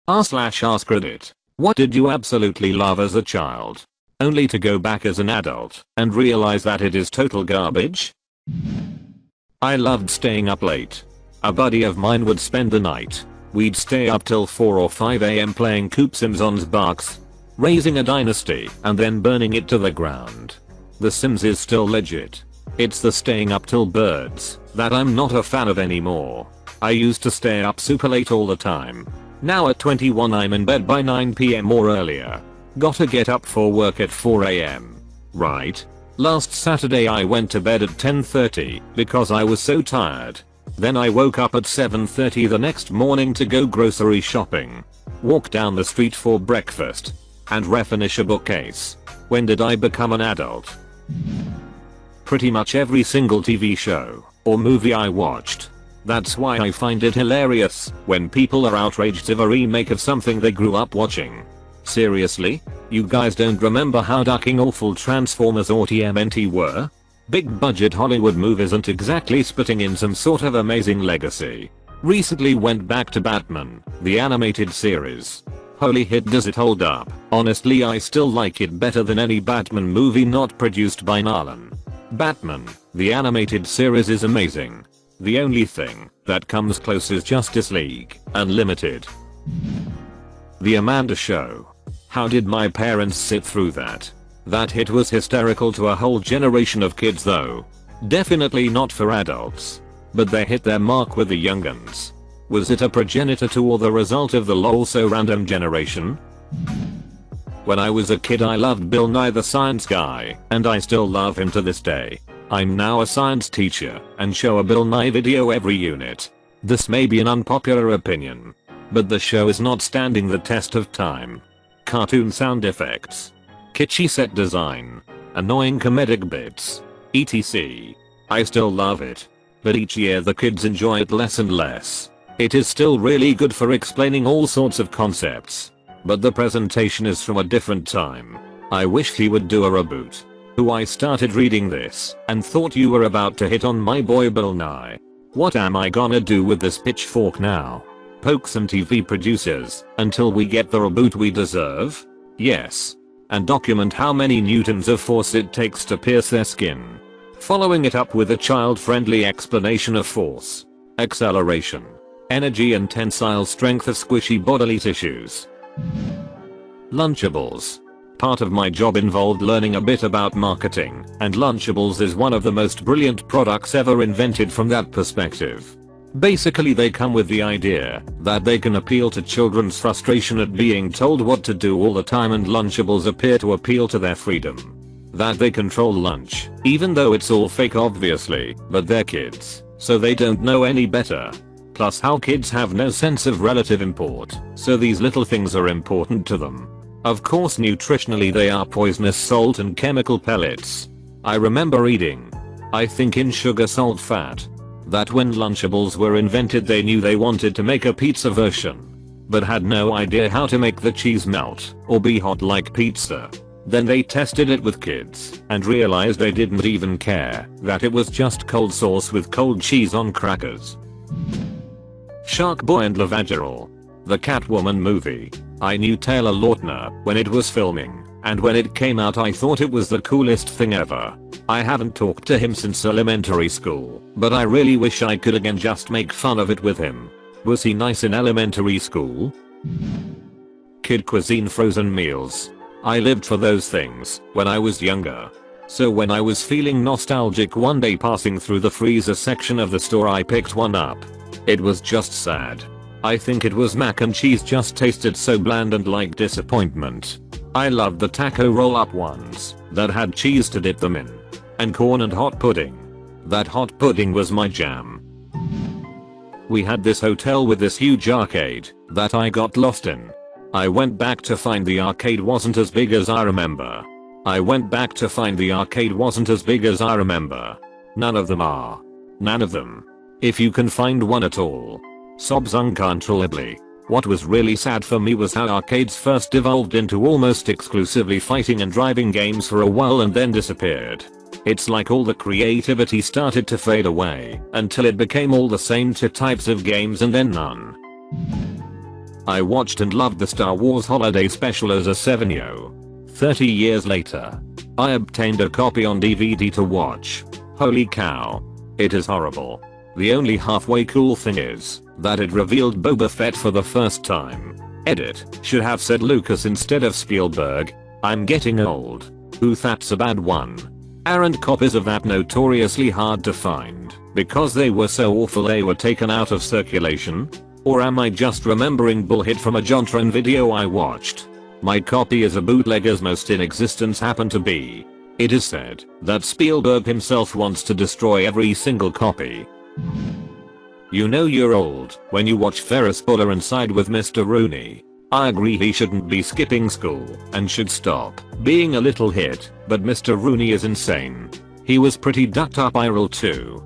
r/AskReddit. What did you absolutely love as a child? Only to go back as an adult and realize that it is total garbage? I loved staying up late. A buddy of mine would spend the night. We'd stay up till 4 or 5 am playing Coop Sims on Xbox, raising a dynasty and then burning it to the ground. The Sims is still legit. It's the staying up till birds that I'm not a fan of anymore. I used to stay up super late all the time. Now at 21 I'm in bed by 9 pm or earlier. Gotta get up for work at 4 am. Right? Last Saturday I went to bed at 10:30 because I was so tired. Then I woke up at 7:30 the next morning to go grocery shopping, walk down the street for breakfast, and refinish a bookcase. When did I become an adult? Pretty much every single TV show or movie I watched. That's why I find it hilarious when people are outraged of a remake of something they grew up watching. Seriously? You guys don't remember how ducking awful Transformers or TMNT were? Big budget Hollywood move isn't exactly spitting in some sort of amazing legacy. Recently went back to Batman, the animated series. Holy hit, does it hold up? Honestly, I still like it better than any Batman movie not produced by Nolan. Batman, the animated series is amazing. The only thing that comes close is Justice League Unlimited. The Amanda Show. How did my parents sit through that? That hit was hysterical to a whole generation of kids though. Definitely not for adults. But they hit their mark with the young'uns. Was it a progenitor to or the result of the lol so random generation? When I was a kid I loved Bill Nye the Science Guy, and I still love him to this day. I'm now a science teacher and show a Bill Nye video every unit. This may be an unpopular opinion, but the show is not standing the test of time. Cartoon sound effects, kitschy set design, annoying comedic bits, etc. I still love it, but each year the kids enjoy it less and less. It is still really good for explaining all sorts of concepts, but the presentation is from a different time. I wish he would do a reboot. I started reading this and thought you were about to hit on my boy Bill Nye. What am I gonna do with this pitchfork now? Poke some TV producers until we get the reboot we deserve? Yes. And document how many newtons of force it takes to pierce their skin. Following it up with a child-friendly explanation of force, acceleration, energy and tensile strength of squishy bodily tissues. Lunchables. Part of my job involved learning a bit about marketing, and Lunchables is one of the most brilliant products ever invented from that perspective. Basically they come with the idea that they can appeal to children's frustration at being told what to do all the time, and Lunchables appear to appeal to their freedom. That they control lunch, even though it's all fake obviously, but they're kids, so they don't know any better. Plus how kids have no sense of relative import, so these little things are important to them. Of course nutritionally they are poisonous salt and chemical pellets. I remember reading, I think in Sugar Salt Fat, that when Lunchables were invented they knew they wanted to make a pizza version, but had no idea how to make the cheese melt or be hot like pizza. Then they tested it with kids and realized they didn't even care that it was just cold sauce with cold cheese on crackers. Shark Boy and Lavageral. The Catwoman movie. I knew Taylor Lautner when it was filming, and when it came out I thought it was the coolest thing ever. I haven't talked to him since elementary school, but I really wish I could again just make fun of it with him. Was he nice in elementary school? Kid Cuisine frozen meals. I lived for those things when I was younger. So when I was feeling nostalgic one day passing through the freezer section of the store I picked one up. It was just sad. I think it was mac and cheese just tasted so bland and like disappointment. I loved the taco roll-up ones that had cheese to dip them in. And corn and hot pudding. That hot pudding was my jam. We had this hotel with this huge arcade that I got lost in. I went back to find the arcade wasn't as big as I remember. None of them are. None of them. If you can find one at all. Sobs uncontrollably. What was really sad for me was how arcades first evolved into almost exclusively fighting and driving games for a while and then disappeared. It's like all the creativity started to fade away until it became all the same two types of games and then none. I watched and loved the Star Wars Holiday Special as a 7-year. 30 years later, I obtained a copy on DVD to watch. Holy cow. It is horrible. The only halfway cool thing is that it revealed Boba Fett for the first time. Edit should have said Lucas instead of Spielberg. I'm getting old. Ooh, that's a bad one. Aren't copies of that notoriously hard to find because they were so awful they were taken out of circulation? Or am I just remembering bullshit from a Jontron video I watched? My copy is a bootleg as most in existence happen to be. It is said that Spielberg himself wants to destroy every single copy. You know you're old when you watch Ferris Bueller and side with Mr. Rooney. I agree he shouldn't be skipping school and should stop being a little hit, but Mr. Rooney is insane. He was pretty ducked up viral too.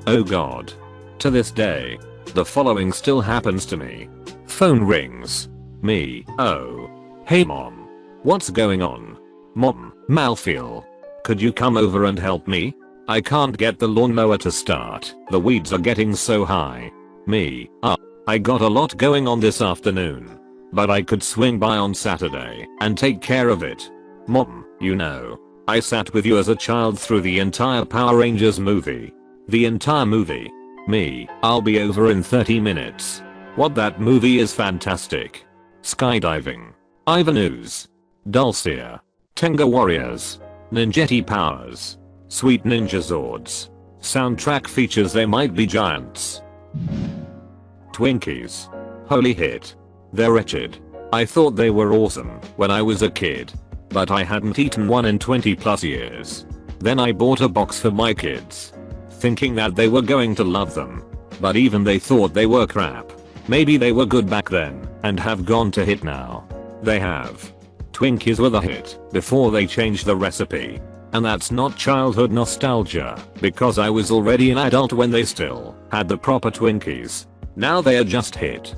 Oh god. To this day, the following still happens to me. Phone rings. Me. Oh. Hey mom. What's going on? Mom, Malfeel. Could you come over and help me? I can't get the lawnmower to start. The weeds are getting so high. Me. I got a lot going on this afternoon. But I could swing by on Saturday and take care of it. Mom, you know, I sat with you as a child through the entire Power Rangers movie. The entire movie. Me. I'll be over in 30 minutes. What, that movie is fantastic. Skydiving. Ivanhoos. Dulcia. Tenga Warriors. Ninjetti powers. Sweet Ninja Zords. Soundtrack features They Might Be Giants. Twinkies. Holy hit. They're wretched. I thought they were awesome when I was a kid. But I hadn't eaten one in 20 plus years. Then I bought a box for my kids, thinking that they were going to love them. But even they thought they were crap. Maybe they were good back then and have gone to hit now. They have. Twinkies were the hit before they changed the recipe. And that's not childhood nostalgia, because I was already an adult when they still had the proper Twinkies. Now they are just hit.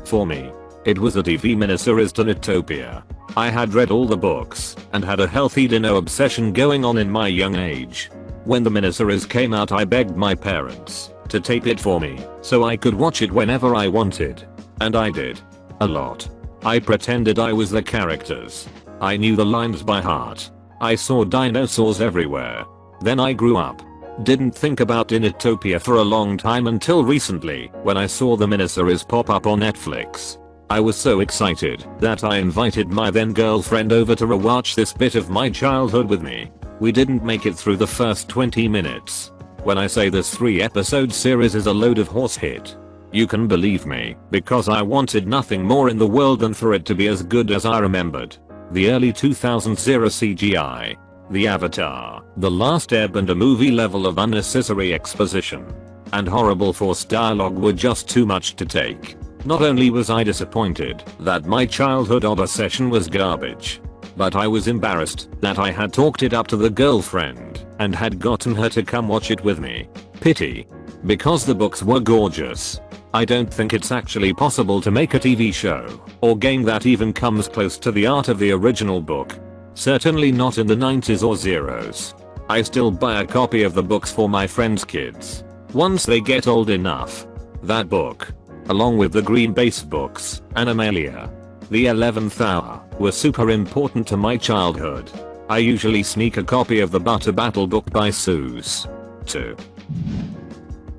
For me, it was a TV miniseries to Utopia. I had read all the books and had a healthy Dino obsession going on in my young age. When the miniseries came out, I begged my parents to tape it for me so I could watch it whenever I wanted. And I did. A lot. I pretended I was the characters. I knew the lines by heart. I saw dinosaurs everywhere. Then I grew up. Didn't think about Dinotopia for a long time until recently when I saw the miniseries pop up on Netflix. I was so excited that I invited my then girlfriend over to rewatch this bit of my childhood with me. We didn't make it through the first 20 minutes. When I say this 3-episode series is a load of horse hit, you can believe me, because I wanted nothing more in the world than for it to be as good as I remembered. The early 2000s era CGI, the Avatar, The Last Airbender movie level of unnecessary exposition, and horrible forced dialogue were just too much to take. Not only was I disappointed that my childhood obsession was garbage, but I was embarrassed that I had talked it up to the girlfriend and had gotten her to come watch it with me. Pity. Because the books were gorgeous. I don't think it's actually possible to make a TV show or game that even comes close to the art of the original book. Certainly not in the 90s or zeros. I still buy a copy of the books for my friends' kids once they get old enough. That book, along with the Green Base books, Animalia, The 11th Hour, were super important to my childhood. I usually sneak a copy of the Butter Battle book by Seuss too.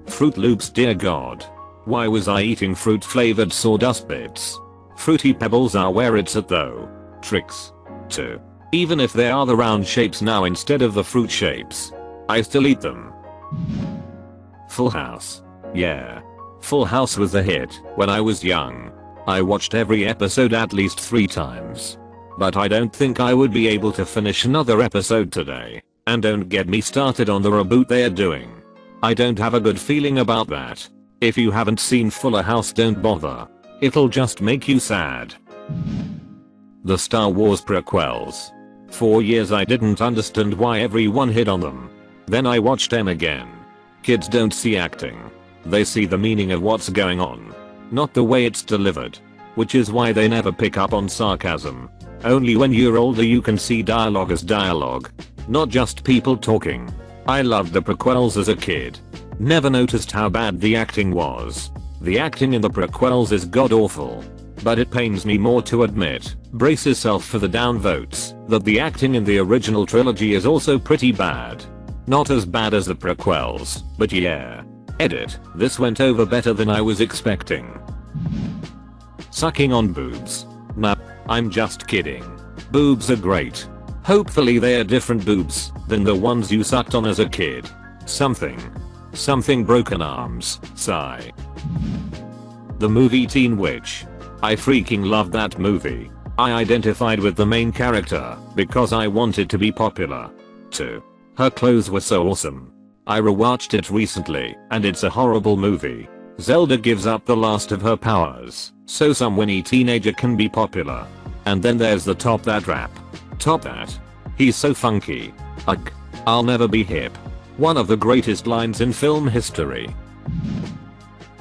Fruit Loops, dear god. Why was I eating fruit flavored sawdust bits? Fruity Pebbles are where it's at though. Tricks. Too. Even if they are the round shapes now instead of the fruit shapes, I still eat them. Full House. Yeah. Full House was a hit when I was young. I watched every episode at least 3 times. But I don't think I would be able to finish another episode today. And don't get me started on the reboot they are doing. I don't have a good feeling about that. If you haven't seen Fuller House, don't bother. It'll just make you sad. The Star Wars prequels. For years I didn't understand why everyone hit on them. Then I watched them again. Kids don't see acting. They see the meaning of what's going on, not the way it's delivered. Which is why they never pick up on sarcasm. Only when you're older you can see dialogue as dialogue, not just people talking. I loved the prequels as a kid. Never noticed how bad the acting was. The acting in the prequels is god awful. But it pains me more to admit, brace yourself for the downvotes, that the acting in the original trilogy is also pretty bad. Not as bad as the prequels, but yeah. Edit, this went over better than I was expecting. Sucking on boobs. Nah, I'm just kidding. Boobs are great. Hopefully they are different boobs than the ones you sucked on as a kid. Something broken arms, sigh. The movie Teen Witch. I freaking loved that movie. I identified with the main character because I wanted to be popular. Too. Her clothes were so awesome. I rewatched it recently and it's a horrible movie. Zelda gives up the last of her powers so some whiny teenager can be popular. And then there's the top that rap. Top that. He's so funky. Ugh. I'll never be hip. One of the greatest lines in film history.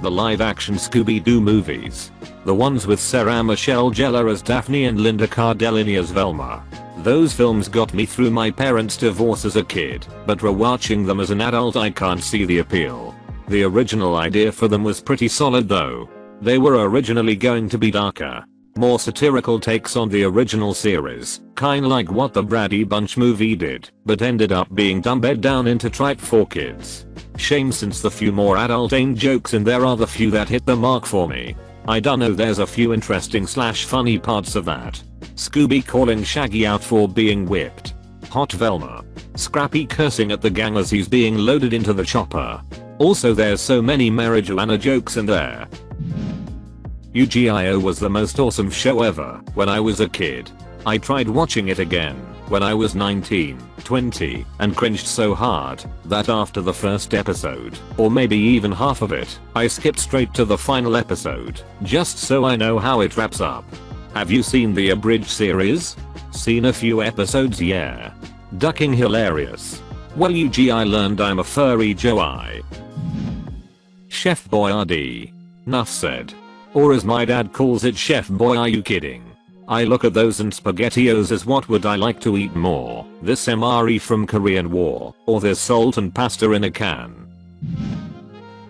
The live action Scooby-Doo movies. The ones with Sarah Michelle Gellar as Daphne and Linda Cardellini as Velma. Those films got me through my parents' divorce as a kid, but rewatching them as an adult I can't see the appeal. The original idea for them was pretty solid though. They were originally going to be darker, more satirical takes on the original series, kinda like what the Brady Bunch movie did, but ended up being dumbed down into tripe for kids. Shame since the few more adult-aimed jokes in there are the few that hit the mark for me. I dunno, there's a few interesting / funny parts of that. Scooby calling Shaggy out for being whipped. Hot Velma. Scrappy cursing at the gang as he's being loaded into the chopper. Also there's so many marijuana jokes in there. UGIO was the most awesome show ever when I was a kid. I tried watching it again when I was 19, 20, and cringed so hard that after the first episode, or maybe even half of it, I skipped straight to the final episode, just so I know how it wraps up. Have you seen the abridged series? Seen a few episodes, yeah. Ducking hilarious. Well, UGI learned I'm a furry Joey. Chef Boyardee. Nuff said. Or as my dad calls it, Chef Boy, are you kidding? I look at those and SpaghettiOs as what would I like to eat more, this MRE from Korean War, or this salt and pasta in a can.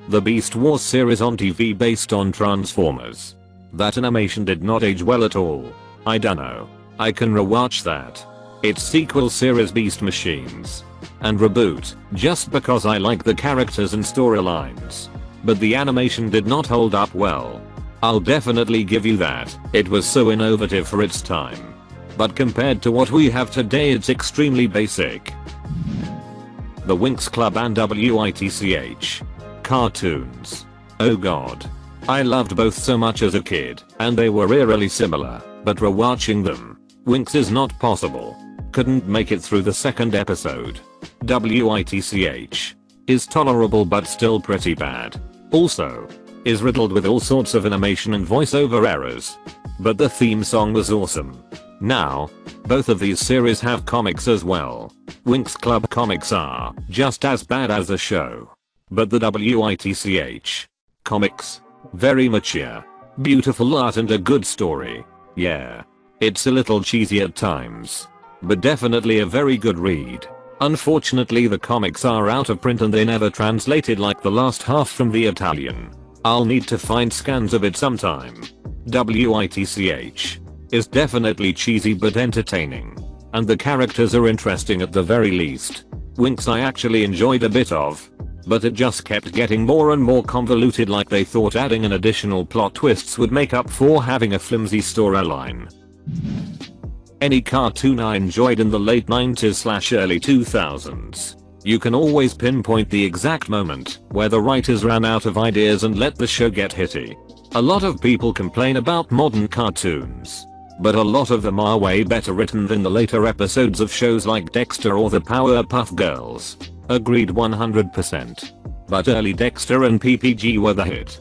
The Beast Wars series on TV based on Transformers. That animation did not age well at all. I dunno. I can rewatch that. Its sequel series Beast Machines. And reboot, just because I like the characters and storylines. But the animation did not hold up well. I'll definitely give you that, it was so innovative for its time. But compared to what we have today it's extremely basic. The Winx Club and WITCH. Cartoons. Oh god. I loved both so much as a kid, and they were eerily similar, but rewatching them, Winx is not possible. Couldn't make it through the second episode. WITCH. Is tolerable but still pretty bad. Also, is riddled with all sorts of animation and voiceover errors. But the theme song was awesome. Now, both of these series have comics as well. Winx Club comics are just as bad as the show. But the WITCH comics, very mature, beautiful art and a good story. Yeah. It's a little cheesy at times. But definitely a very good read. Unfortunately the comics are out of print and they never translated like the last half from the Italian. I'll need to find scans of it sometime. WITCH is definitely cheesy but entertaining. And the characters are interesting at the very least. Winx I actually enjoyed a bit of. But it just kept getting more and more convoluted, like they thought adding an additional plot twists would make up for having a flimsy storyline. Any cartoon I enjoyed in the late 90s / early 2000s. You can always pinpoint the exact moment where the writers ran out of ideas and let the show get hitty. A lot of people complain about modern cartoons, but a lot of them are way better written than the later episodes of shows like Dexter or the Powerpuff Girls. Agreed 100%. But early Dexter and PPG were the hit.